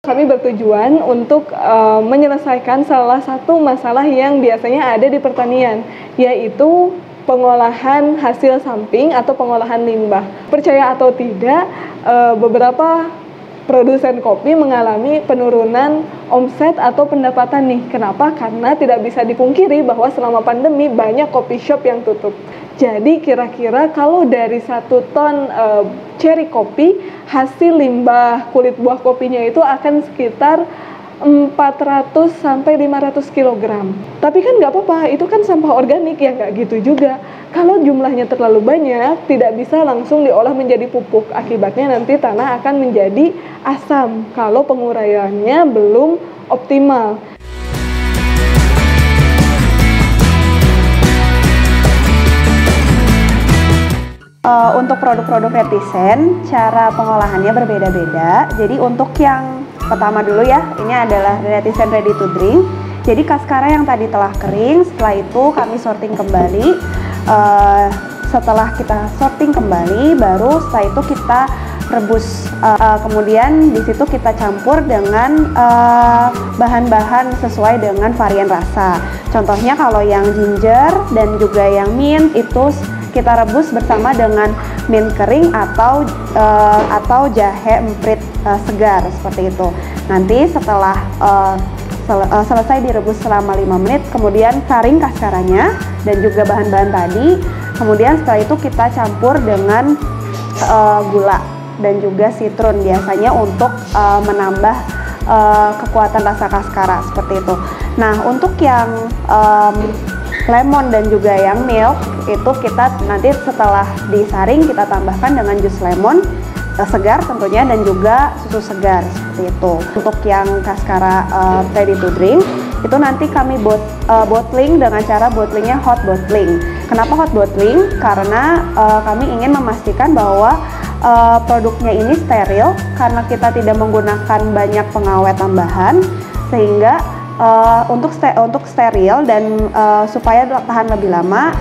Kami bertujuan untuk menyelesaikan salah satu masalah yang biasanya ada di pertanian, yaitu pengolahan hasil samping atau pengolahan limbah. Percaya atau tidak, beberapa produsen kopi mengalami penurunan omset atau pendapatan nih. Kenapa? Karena tidak bisa dipungkiri bahwa selama pandemi banyak kopi shop yang tutup. Jadi kira-kira kalau dari 1 ton cherry kopi, hasil limbah kulit buah kopinya itu akan sekitar 400 sampai 500 kg. Tapi kan nggak apa-apa, itu kan sampah organik ya, nggak gitu juga. Kalau jumlahnya terlalu banyak, tidak bisa langsung diolah menjadi pupuk. Akibatnya nanti tanah akan menjadi asam kalau penguraiannya belum optimal. Untuk produk-produk netizen, cara pengolahannya berbeda-beda. Jadi untuk yang pertama dulu ya, ini adalah netizen ready to drink. Jadi kaskara yang tadi telah kering, setelah itu kami sorting kembali. Setelah kita sorting kembali, baru setelah itu kita rebus. Kemudian di situ kita campur dengan bahan-bahan sesuai dengan varian rasa. Contohnya kalau yang ginger dan juga yang mint itu kita rebus bersama dengan mint kering atau jahe emprit segar seperti itu. Nanti setelah selesai direbus selama 5 menit, kemudian saring kaskaranya dan juga bahan-bahan tadi. Kemudian setelah itu kita campur dengan gula dan juga sitrun, biasanya untuk menambah kekuatan rasa kaskara seperti itu. Nah, untuk yang lemon dan juga yang milk itu kita nanti setelah disaring kita tambahkan dengan jus lemon segar tentunya dan juga susu segar seperti itu. Untuk yang kaskara ready to drink itu nanti kami bottling dengan cara bottlingnya hot bottling. Kenapa hot bottling? Karena kami ingin memastikan bahwa produknya ini steril karena kita tidak menggunakan banyak pengawet tambahan, sehingga untuk steril dan supaya tahan lebih lama,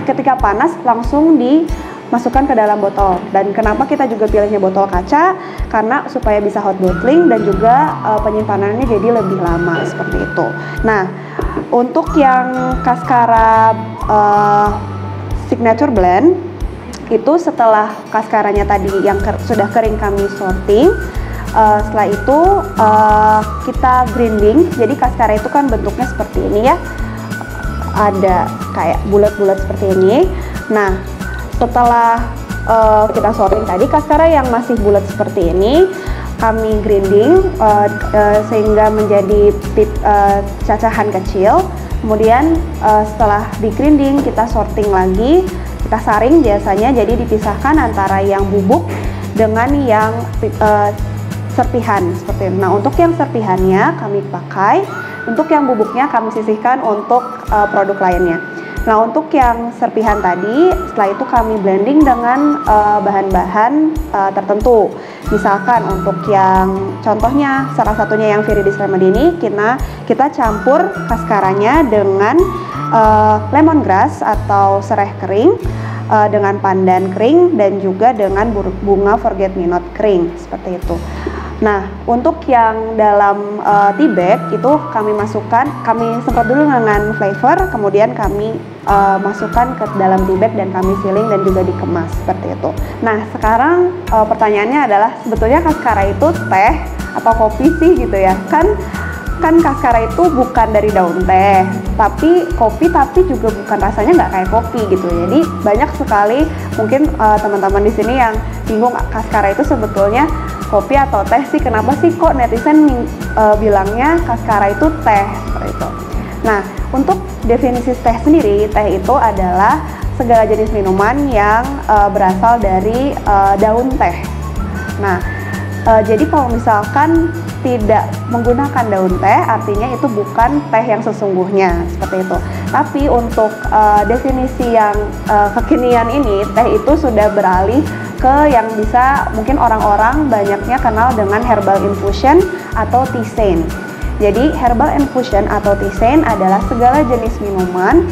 ketika panas langsung dimasukkan ke dalam botol. Dan kenapa kita juga pilihnya botol kaca? Karena supaya bisa hot bottling dan juga penyimpanannya jadi lebih lama seperti itu. Nah, untuk yang kaskara signature blend itu setelah kaskaranya tadi yang sudah kering kami sorting. Setelah itu kita grinding. Jadi kaskara itu kan bentuknya seperti ini ya, ada kayak bulat-bulat seperti ini. Nah, setelah kita sorting tadi kaskara yang masih bulat seperti ini kami grinding sehingga menjadi cacahan kecil. Kemudian setelah di grinding kita sorting lagi, kita saring biasanya, jadi dipisahkan antara yang bubuk dengan yang serpihan seperti itu. Nah, untuk yang serpihannya kami pakai, untuk yang bubuknya kami sisihkan untuk produk lainnya. Nah, untuk yang serpihan tadi setelah itu kami blending dengan bahan-bahan tertentu. Misalkan untuk yang contohnya salah satunya yang Viridis Remedy ini kita campur kaskaranya dengan lemongrass atau sereh kering, dengan pandan kering dan juga dengan bunga forget me not kering seperti itu. Nah, untuk yang dalam tea bag itu kami semprot dulu dengan flavor, kemudian kami masukkan ke dalam tea bag dan kami sealing dan juga dikemas seperti itu. Nah, sekarang pertanyaannya adalah sebetulnya kaskara itu teh atau kopi sih gitu ya? Kan kaskara itu bukan dari daun teh, tapi kopi, tapi juga bukan, rasanya nggak kayak kopi gitu. Jadi banyak sekali mungkin teman-teman di sini yang bingung kaskara itu sebetulnya kopi atau teh sih, kenapa sih kok netizen bilangnya kaskara itu teh seperti itu. Nah, untuk definisi teh sendiri, teh itu adalah segala jenis minuman yang berasal dari daun teh. Nah, jadi kalau misalkan tidak menggunakan daun teh, artinya itu bukan teh yang sesungguhnya seperti itu. Tapi untuk definisi yang kekinian ini, teh itu sudah beralih ke yang bisa mungkin orang-orang banyaknya kenal dengan herbal infusion atau tisane. Jadi herbal infusion atau tisane adalah segala jenis minuman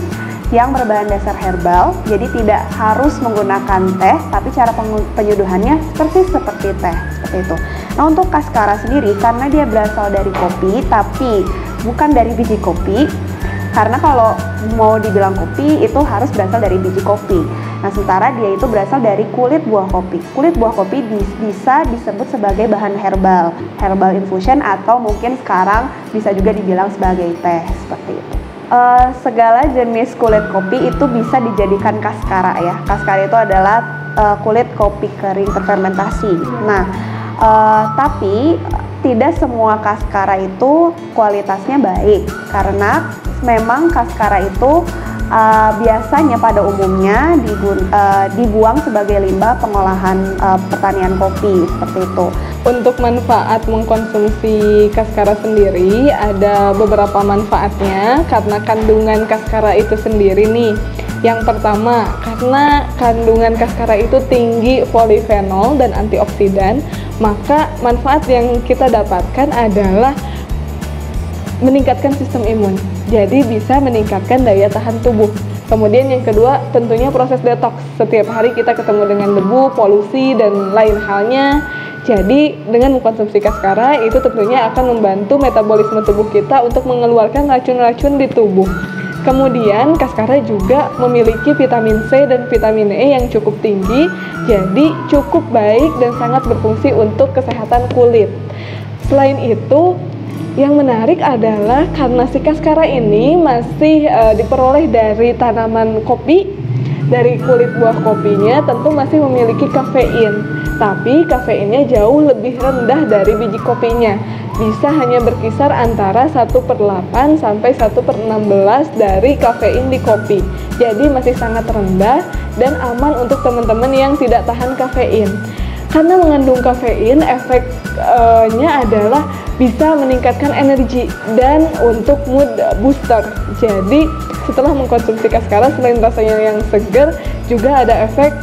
yang berbahan dasar herbal. Jadi tidak harus menggunakan teh, tapi cara penyeduhannya seperti teh seperti itu. Nah, untuk Cascara sendiri karena dia berasal dari kopi tapi bukan dari biji kopi, karena kalau mau dibilang kopi itu harus berasal dari biji kopi. Nah, sementara dia itu berasal dari kulit buah kopi. Kulit buah kopi bisa disebut sebagai bahan herbal infusion, atau mungkin sekarang bisa juga dibilang sebagai teh, seperti itu. Segala jenis kulit kopi itu bisa dijadikan Cascara ya. Cascara itu adalah kulit kopi kering terfermentasi. Nah, tapi tidak semua Cascara itu kualitasnya baik, karena memang Cascara itu biasanya pada umumnya dibuang sebagai limbah pengolahan pertanian kopi, seperti itu. Untuk manfaat mengkonsumsi Cascara sendiri, ada beberapa manfaatnya karena kandungan Cascara itu sendiri nih. Yang pertama, karena kandungan Cascara itu tinggi polifenol dan antioksidan, maka manfaat yang kita dapatkan adalah meningkatkan sistem imun. Jadi bisa meningkatkan daya tahan tubuh. Kemudian yang kedua, tentunya proses detox. Setiap hari kita ketemu dengan debu, polusi, dan lain halnya. Jadi dengan mengkonsumsi Cascara itu tentunya akan membantu metabolisme tubuh kita untuk mengeluarkan racun-racun di tubuh. Kemudian Cascara juga memiliki vitamin C dan vitamin E yang cukup tinggi, jadi cukup baik dan sangat berfungsi untuk kesehatan kulit. Selain itu, yang menarik adalah karena si Cascara ini masih diperoleh dari tanaman kopi, dari kulit buah kopinya tentu masih memiliki kafein, tapi kafeinnya jauh lebih rendah dari biji kopinya. Bisa hanya berkisar antara 1/8 sampai 1/16 dari kafein di kopi. Jadi masih sangat rendah dan aman untuk teman-teman yang tidak tahan kafein. Karena mengandung kafein, efeknya adalah bisa meningkatkan energi dan untuk mood booster. Jadi setelah mengkonsumsi Cascara, selain rasanya yang segar, juga ada efek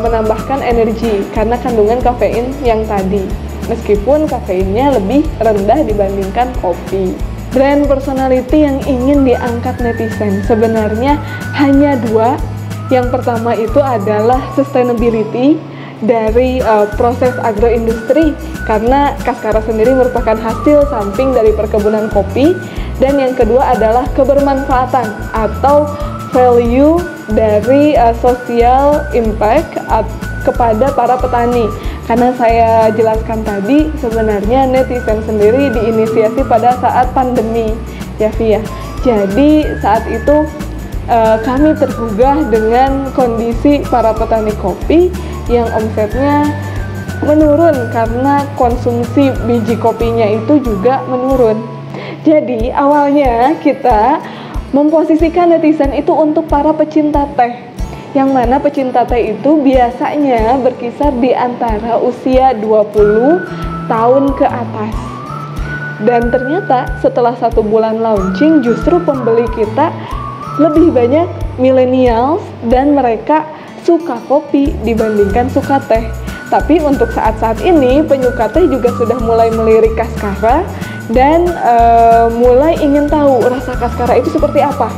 menambahkan energi karena kandungan kafein yang tadi. Meskipun kafeinnya lebih rendah dibandingkan kopi. Brand personality yang ingin diangkat netizen sebenarnya hanya dua. Yang pertama itu adalah sustainability dari proses agroindustri, karena Cascara sendiri merupakan hasil samping dari perkebunan kopi. Dan yang kedua adalah kebermanfaatan atau value dari social impact kepada para petani. Karena saya jelaskan tadi, sebenarnya netizen sendiri diinisiasi pada saat pandemi, ya Via. Jadi saat itu kami tergugah dengan kondisi para petani kopi yang omsetnya menurun karena konsumsi biji kopinya itu juga menurun. Jadi awalnya kita memposisikan netizen itu untuk para pecinta teh, yang mana pecinta teh itu biasanya berkisar di antara usia 20 tahun ke atas. Dan ternyata setelah 1 bulan launching, justru pembeli kita lebih banyak millennials dan mereka suka kopi dibandingkan suka teh. Tapi untuk saat-saat ini penyuka teh juga sudah mulai melirik Cascara dan mulai ingin tahu rasa Cascara itu seperti apa.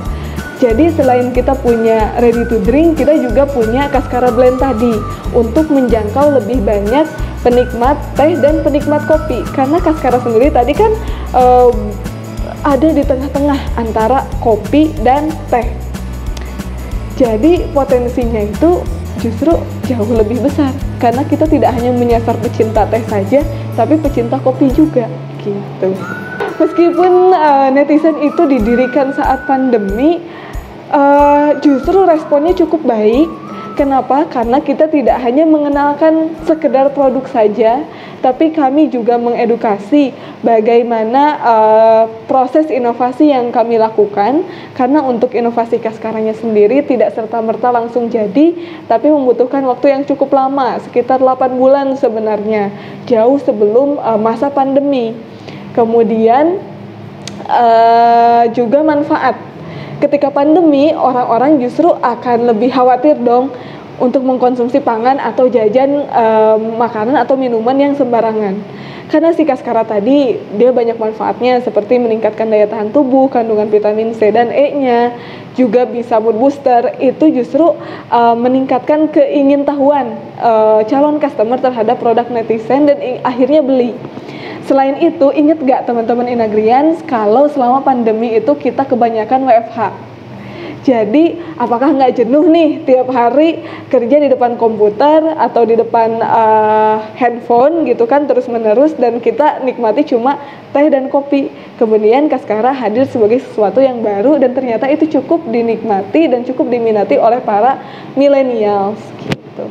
Jadi selain kita punya ready to drink, kita juga punya Cascara blend tadi untuk menjangkau lebih banyak penikmat teh dan penikmat kopi. Karena Cascara sendiri tadi kan ada di tengah-tengah antara kopi dan teh. Jadi potensinya itu justru jauh lebih besar, karena kita tidak hanya menyasar pecinta teh saja, tapi pecinta kopi juga gitu. Meskipun netizen itu didirikan saat pandemi, justru responnya cukup baik. Kenapa? Karena kita tidak hanya mengenalkan sekedar produk saja, tapi kami juga mengedukasi bagaimana proses inovasi yang kami lakukan. Karena untuk inovasi Cascaranya sendiri tidak serta-merta langsung jadi, tapi membutuhkan waktu yang cukup lama, sekitar 8 bulan sebenarnya, jauh sebelum masa pandemi. Kemudian juga manfaat. Ketika pandemi, orang-orang justru akan lebih khawatir dong untuk mengkonsumsi pangan atau jajan makanan atau minuman yang sembarangan. Karena si Cascara tadi dia banyak manfaatnya seperti meningkatkan daya tahan tubuh, kandungan vitamin C dan E-nya, juga bisa mood booster, itu justru meningkatkan keingintahuan calon customer terhadap produk netizen dan akhirnya beli. Selain itu, inget gak teman-teman Inagrians kalau selama pandemi itu kita kebanyakan WFH. Jadi, apakah nggak jenuh nih tiap hari kerja di depan komputer atau di depan handphone gitu kan terus-menerus, dan kita nikmati cuma teh dan kopi. Kemudian Cascara hadir sebagai sesuatu yang baru dan ternyata itu cukup dinikmati dan cukup diminati oleh para millennials gitu.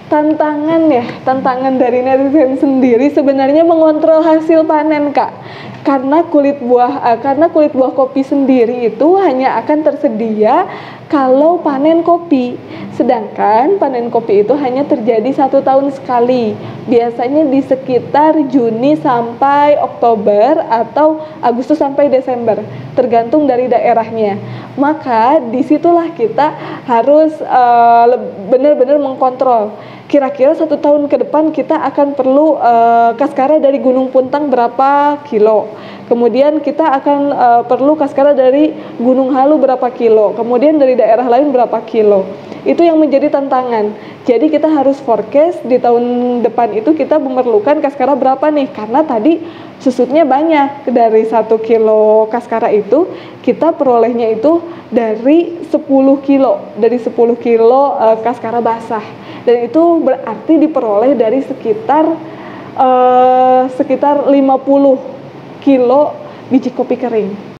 Tantangan dari netizen sendiri sebenarnya mengontrol hasil panen, Kak. Karena kulit buah kopi sendiri itu hanya akan tersedia kalau panen kopi. Sedangkan panen kopi itu hanya terjadi 1 tahun sekali. Biasanya di sekitar Juni sampai Oktober atau Agustus sampai Desember, tergantung dari daerahnya. Maka disitulah kita harus benar-benar mengkontrol. Kira-kira 1 tahun ke depan kita akan perlu Cascara dari Gunung Puntang berapa kilo. Kemudian kita akan perlu Cascara dari Gunung Halu berapa kilo. Kemudian dari daerah lain berapa kilo. Itu yang menjadi tantangan. Jadi kita harus forecast di tahun depan itu kita memerlukan Cascara berapa nih. Karena tadi susutnya banyak. Dari 1 kilo Cascara itu kita perolehnya itu dari 10 kilo. Dari 10 kilo Cascara basah. Dan itu berarti diperoleh dari sekitar 50 kilo biji kopi kering.